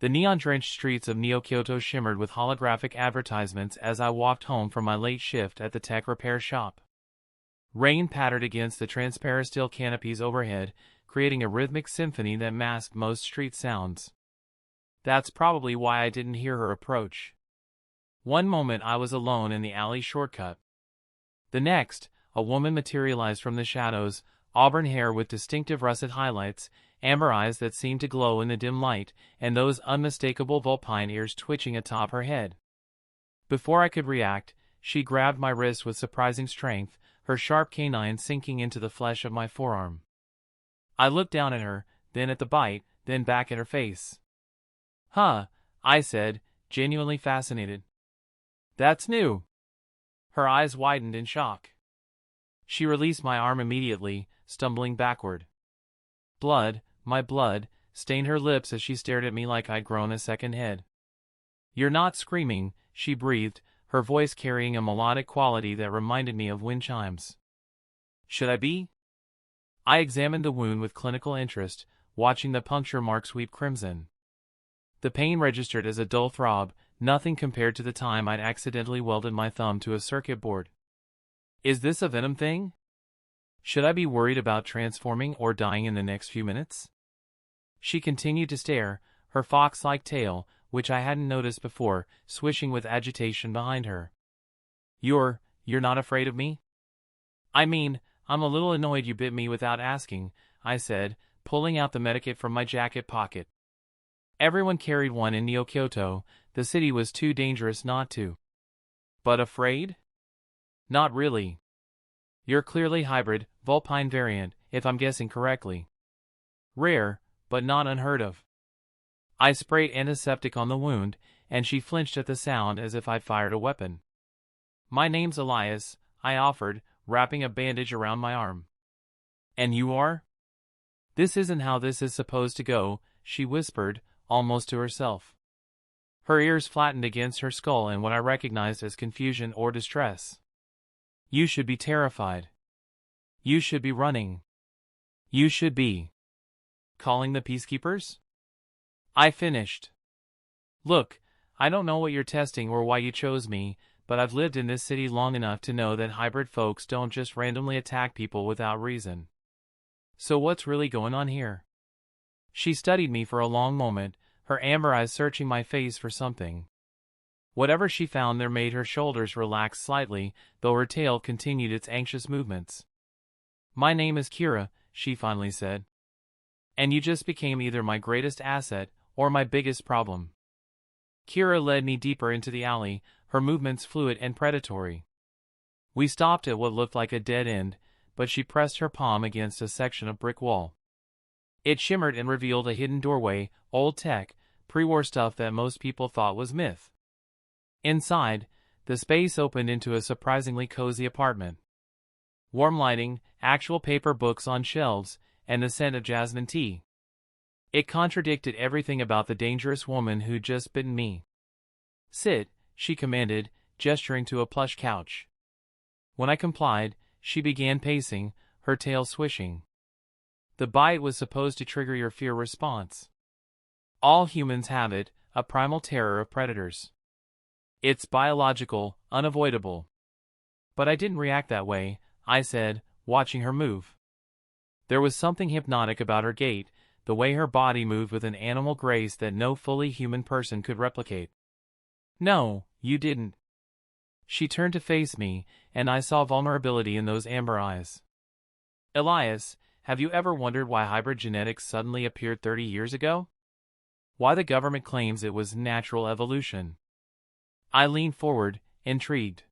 The neon-drenched streets of Neo-Kyoto shimmered with holographic advertisements as I walked home from my late shift at the tech repair shop. Rain pattered against the transparent steel canopies overhead, creating a rhythmic symphony that masked most street sounds. That's probably why I didn't hear her approach. One moment I was alone in the alley shortcut. The next, a woman materialized from the shadows, auburn hair with distinctive russet highlights, amber eyes that seemed to glow in the dim light, and those unmistakable vulpine ears twitching atop her head. Before I could react, she grabbed my wrist with surprising strength, her sharp canine sinking into the flesh of my forearm. I looked down at her, then at the bite, then back at her face. "Huh," I said, genuinely fascinated. "That's new." Her eyes widened in shock. She released my arm immediately, stumbling backward. Blood, my blood, stained her lips as she stared at me like I'd grown a second head. "You're not screaming," she breathed, her voice carrying a melodic quality that reminded me of wind chimes. "Should I be?" I examined the wound with clinical interest, watching the puncture mark sweep crimson. The pain registered as a dull throb, nothing compared to the time I'd accidentally welded my thumb to a circuit board. "Is this a venom thing? Should I be worried about transforming or dying in the next few minutes?" She continued to stare, her fox-like tail, which I hadn't noticed before, swishing with agitation behind her. You're not afraid of me?" "I mean, I'm a little annoyed you bit me without asking," I said, pulling out the medikit from my jacket pocket. Everyone carried one in Neo-Kyoto, the city was too dangerous not to. "But afraid?" "Not really. You're clearly hybrid, Vulpine variant, if I'm guessing correctly. Rare, but not unheard of." I sprayed antiseptic on the wound, and she flinched at the sound as if I'd fired a weapon. "My name's Elias," I offered, wrapping a bandage around my arm. "And you are?" "This isn't how this is supposed to go," she whispered, almost to herself. Her ears flattened against her skull in what I recognized as confusion or distress. "You should be terrified. You should be running. You should be calling the peacekeepers?" I finished. "Look, I don't know what you're testing or why you chose me, but I've lived in this city long enough to know that hybrid folks don't just randomly attack people without reason. So what's really going on here?" She studied me for a long moment, her amber eyes searching my face for something. Whatever she found there made her shoulders relax slightly, though her tail continued its anxious movements. "My name is Kira," she finally said. "And you just became either my greatest asset or my biggest problem." Kira led me deeper into the alley, her movements fluid and predatory. We stopped at what looked like a dead end, but she pressed her palm against a section of brick wall. It shimmered and revealed a hidden doorway, old tech, pre-war stuff that most people thought was myth. Inside, the space opened into a surprisingly cozy apartment. Warm lighting, actual paper books on shelves, and the scent of jasmine tea. It contradicted everything about the dangerous woman who'd just bitten me. "Sit," she commanded, gesturing to a plush couch. When I complied, she began pacing, her tail swishing. "The bite was supposed to trigger your fear response. All humans have it, a primal terror of predators. It's biological, unavoidable." "But I didn't react that way," I said, watching her move. There was something hypnotic about her gait, the way her body moved with an animal grace that no fully human person could replicate. "No, you didn't." She turned to face me, and I saw vulnerability in those amber eyes. "Elias, have you ever wondered why hybrid genetics suddenly appeared 30 years ago? Why the government claims it was natural evolution?" I leaned forward, intrigued.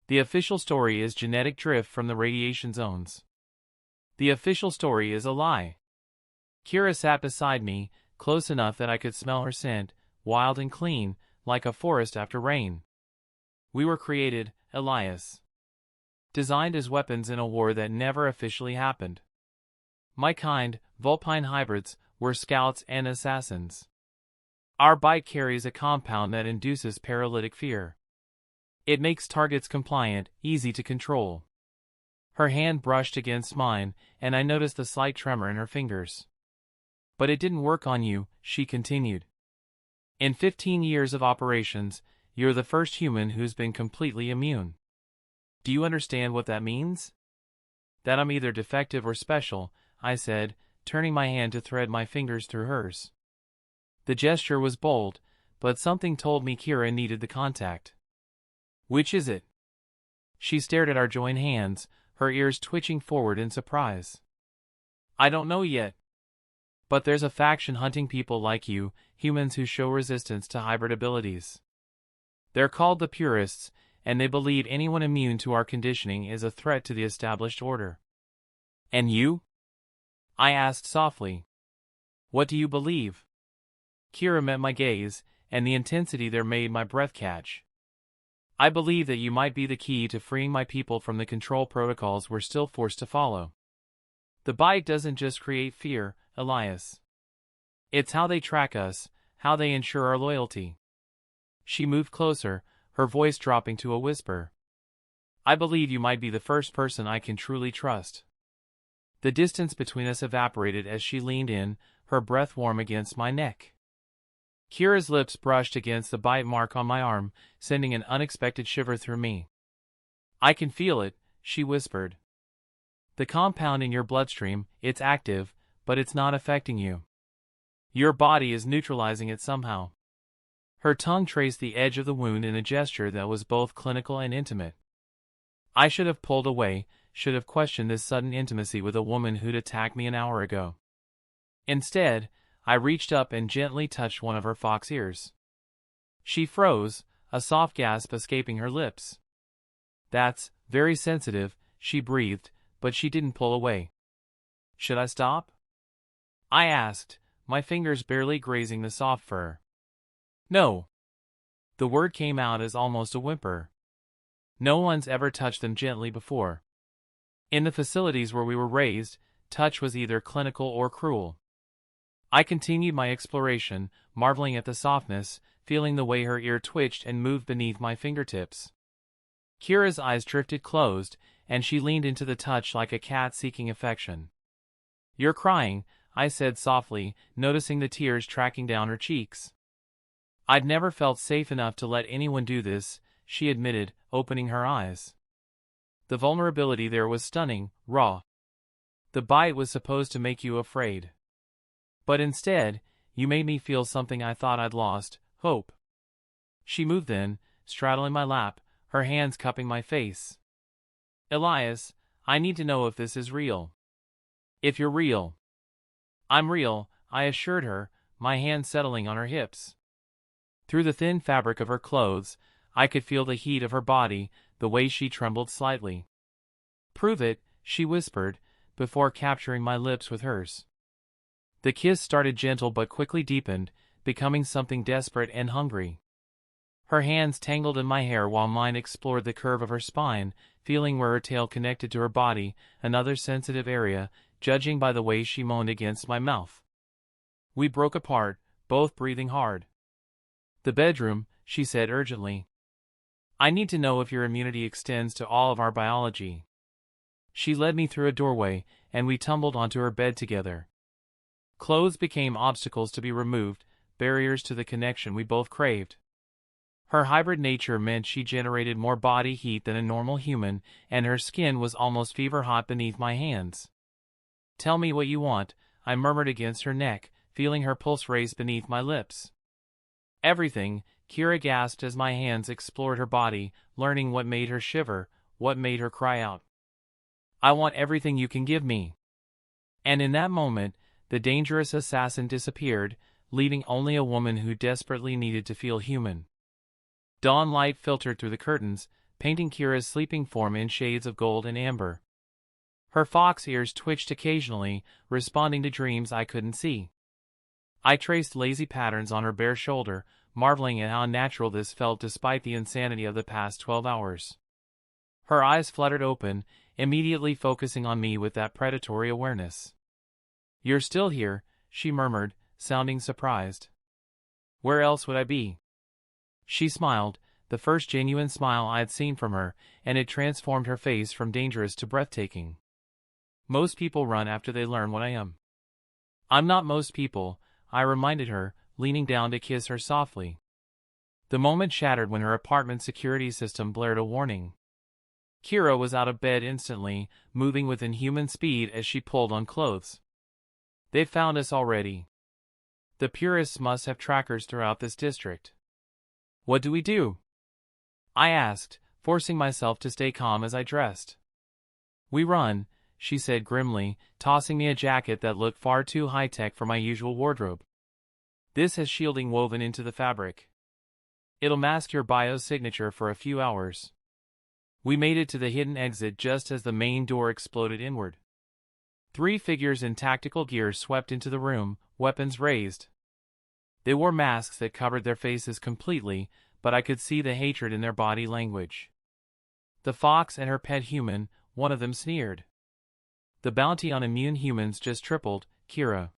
"The official story is genetic drift from the radiation zones. The official story is a lie." Kira sat beside me, close enough that I could smell her scent, wild and clean, like a forest after rain. "We were created, Elias. Designed as weapons in a war that never officially happened. My kind, Vulpine hybrids, were scouts and assassins. Our bite carries a compound that induces paralytic fear. It makes targets compliant, easy to control." Her hand brushed against mine, and I noticed the slight tremor in her fingers. "But it didn't work on you," she continued. In 15 years of operations, you're the first human who's been completely immune. Do you understand what that means? That I'm either defective or special, I said, turning my hand to thread my fingers through hers. The gesture was bold, but something told me Kira needed the contact. Which is it? She stared at our joined hands, her ears twitching forward in surprise. I don't know yet. But there's a faction hunting people like you, humans who show resistance to hybrid abilities. They're called the purists, and they believe anyone immune to our conditioning is a threat to the established order. And you? I asked softly. What do you believe? Kira met my gaze, and the intensity there made my breath catch. I believe that you might be the key to freeing my people from the control protocols we're still forced to follow. The bite doesn't just create fear, Elias. It's how they track us, how they ensure our loyalty. She moved closer, her voice dropping to a whisper. I believe you might be the first person I can truly trust. The distance between us evaporated as she leaned in, her breath warm against my neck. Kira's lips brushed against the bite mark on my arm, sending an unexpected shiver through me. I can feel it, she whispered. The compound in your bloodstream, it's active, but it's not affecting you. Your body is neutralizing it somehow. Her tongue traced the edge of the wound in a gesture that was both clinical and intimate. I should have pulled away, should have questioned this sudden intimacy with a woman who'd attacked me an hour ago. Instead, I reached up and gently touched one of her fox ears. She froze, a soft gasp escaping her lips. That's very sensitive, she breathed, but she didn't pull away. Should I stop? I asked, my fingers barely grazing the soft fur. No. The word came out as almost a whimper. No one's ever touched them gently before. In the facilities where we were raised, touch was either clinical or cruel. I continued my exploration, marveling at the softness, feeling the way her ear twitched and moved beneath my fingertips. Kira's eyes drifted closed, and she leaned into the touch like a cat seeking affection. You're crying, I said softly, noticing the tears tracking down her cheeks. I'd never felt safe enough to let anyone do this, she admitted, opening her eyes. The vulnerability there was stunning, raw. The bite was supposed to make you afraid. But instead, you made me feel something I thought I'd lost, hope. She moved then, straddling my lap, her hands cupping my face. Elias, I need to know if this is real. If you're real. I'm real, I assured her, my hand settling on her hips. Through the thin fabric of her clothes, I could feel the heat of her body, the way she trembled slightly. Prove it, she whispered, before capturing my lips with hers. The kiss started gentle but quickly deepened, becoming something desperate and hungry. Her hands tangled in my hair while mine explored the curve of her spine, feeling where her tail connected to her body, another sensitive area, judging by the way she moaned against my mouth. We broke apart, both breathing hard. The bedroom, she said urgently. I need to know if your immunity extends to all of our biology. She led me through a doorway, and we tumbled onto her bed together. Clothes became obstacles to be removed, barriers to the connection we both craved. Her hybrid nature meant she generated more body heat than a normal human, and her skin was almost fever-hot beneath my hands. Tell me what you want, I murmured against her neck, feeling her pulse race beneath my lips. Everything, Kira gasped as my hands explored her body, learning what made her shiver, what made her cry out. I want everything you can give me. And in that moment, the dangerous assassin disappeared, leaving only a woman who desperately needed to feel human. Dawn light filtered through the curtains, painting Kira's sleeping form in shades of gold and amber. Her fox ears twitched occasionally, responding to dreams I couldn't see. I traced lazy patterns on her bare shoulder, marveling at how natural this felt despite the insanity of the past 12 hours. Her eyes fluttered open, immediately focusing on me with that predatory awareness. You're still here, she murmured, sounding surprised. Where else would I be? She smiled, the first genuine smile I had seen from her, and it transformed her face from dangerous to breathtaking. Most people run after they learn what I am. I'm not most people, I reminded her, leaning down to kiss her softly. The moment shattered when her apartment security system blared a warning. Kira was out of bed instantly, moving with inhuman speed as she pulled on clothes. They found us already. The purists must have trackers throughout this district. What do we do? I asked, forcing myself to stay calm as I dressed. We run, she said grimly, tossing me a jacket that looked far too high-tech for my usual wardrobe. This has shielding woven into the fabric. It'll mask your biosignature for a few hours. We made it to the hidden exit just as the main door exploded inward. 3 figures in tactical gear swept into the room, weapons raised. They wore masks that covered their faces completely, but I could see the hatred in their body language. The fox and her pet human, one of them sneered. The bounty on immune humans just tripled, Kira.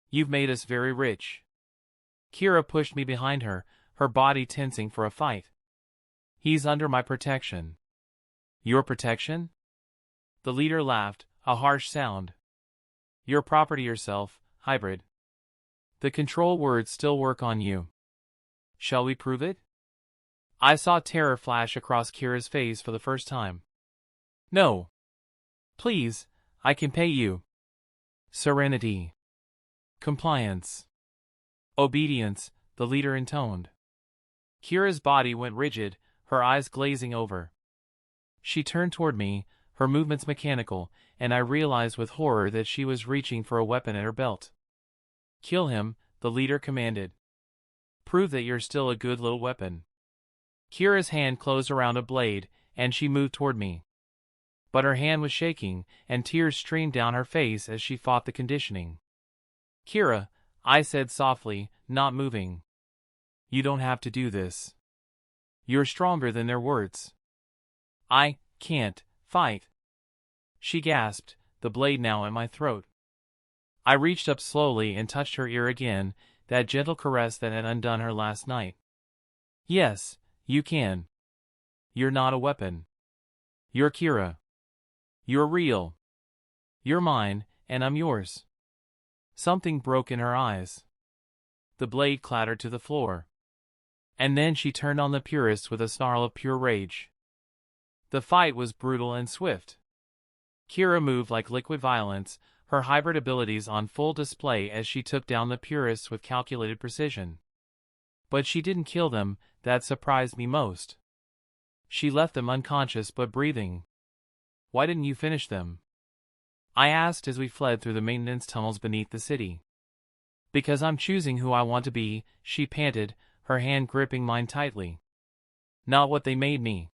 You've made us very rich. Kira pushed me behind her, her body tensing for a fight. He's under my protection. Your protection? The leader laughed, a harsh sound. Your property yourself, hybrid. The control words still work on you. Shall we prove it? I saw terror flash across Kira's face for the first time. No. Please, I can pay you. Serenity. Compliance. Obedience, the leader intoned. Kira's body went rigid, her eyes glazing over. She turned toward me, her movements mechanical, and I realized with horror that she was reaching for a weapon at her belt. Kill him, the leader commanded. Prove that you're still a good little weapon. Kira's hand closed around a blade, and she moved toward me. But her hand was shaking, and tears streamed down her face as she fought the conditioning. Kira, I said softly, not moving. You don't have to do this. You're stronger than their words. I can't fight. She gasped, the blade now at my throat. I reached up slowly and touched her ear again, that gentle caress that had undone her last night. Yes, you can. You're not a weapon. You're Kira. You're real. You're mine, and I'm yours. Something broke in her eyes. The blade clattered to the floor. And then she turned on the purists with a snarl of pure rage. The fight was brutal and swift. Kira moved like liquid violence, her hybrid abilities on full display as she took down the purists with calculated precision. But she didn't kill them, that surprised me most. She left them unconscious but breathing. Why didn't you finish them? I asked as we fled through the maintenance tunnels beneath the city. Because I'm choosing who I want to be, she panted, her hand gripping mine tightly. Not what they made me.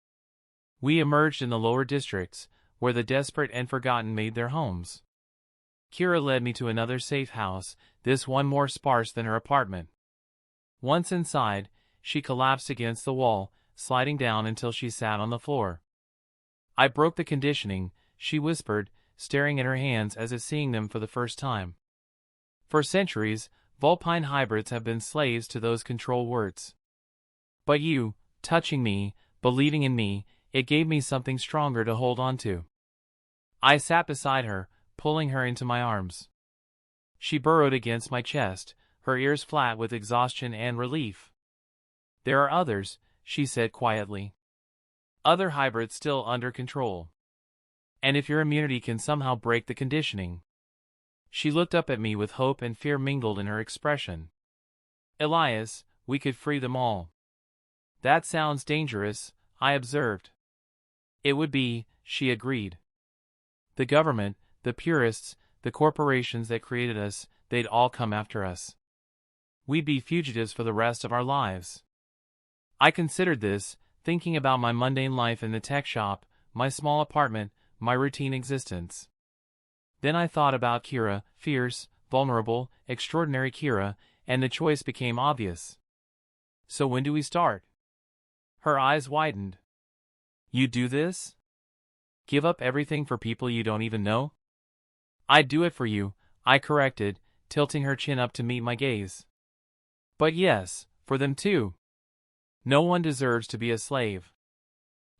We emerged in the lower districts, where the desperate and forgotten made their homes. Kira led me to another safe house, this one more sparse than her apartment. Once inside, she collapsed against the wall, sliding down until she sat on the floor. I broke the conditioning, she whispered, staring at her hands as if seeing them for the first time. For centuries, Vulpine hybrids have been slaves to those control words. But you, touching me, believing in me, it gave me something stronger to hold on to. I sat beside her, pulling her into my arms. She burrowed against my chest, her ears flat with exhaustion and relief. There are others, she said quietly. Other hybrids still under control. And if your immunity can somehow break the conditioning. She looked up at me with hope and fear mingled in her expression. Elias, we could free them all. That sounds dangerous, I observed. It would be, she agreed. The government, the purists, the corporations that created us, they'd all come after us. We'd be fugitives for the rest of our lives. I considered this, thinking about my mundane life in the tech shop, my small apartment, my routine existence. Then I thought about Kira, fierce, vulnerable, extraordinary Kira, and the choice became obvious. So when do we start? Her eyes widened. You do this? Give up everything for people you don't even know? I'd do it for you, I corrected, tilting her chin up to meet my gaze. But yes, for them too. No one deserves to be a slave.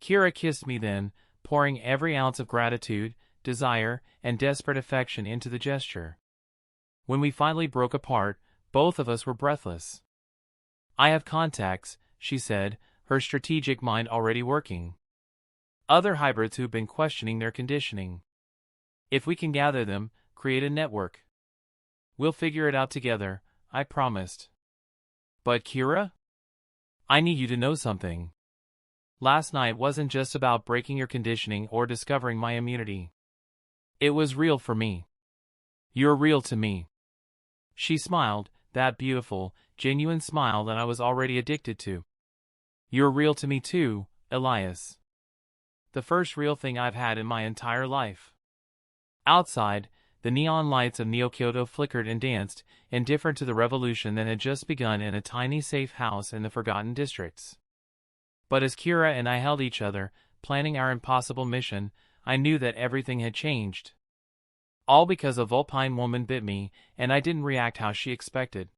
Kira kissed me then, pouring every ounce of gratitude, desire, and desperate affection into the gesture. When we finally broke apart, Both of us were breathless. I have contacts, she said, her strategic mind already working. Other hybrids who've been questioning their conditioning. If we can gather them, create a network. We'll figure it out together, I promised. But Kira? I need you to know something. Last night wasn't just about breaking your conditioning or discovering my immunity. It was real for me. You're real to me. She smiled, that beautiful, genuine smile that I was already addicted to. You're real to me too, Elias. The first real thing I've had in my entire life. Outside, the neon lights of Neo-Kyoto flickered and danced, indifferent to the revolution that had just begun in a tiny safe house in the forgotten districts. But as Kira and I held each other, planning our impossible mission, I knew that everything had changed. All because a Vulpine woman bit me, and I didn't react how she expected.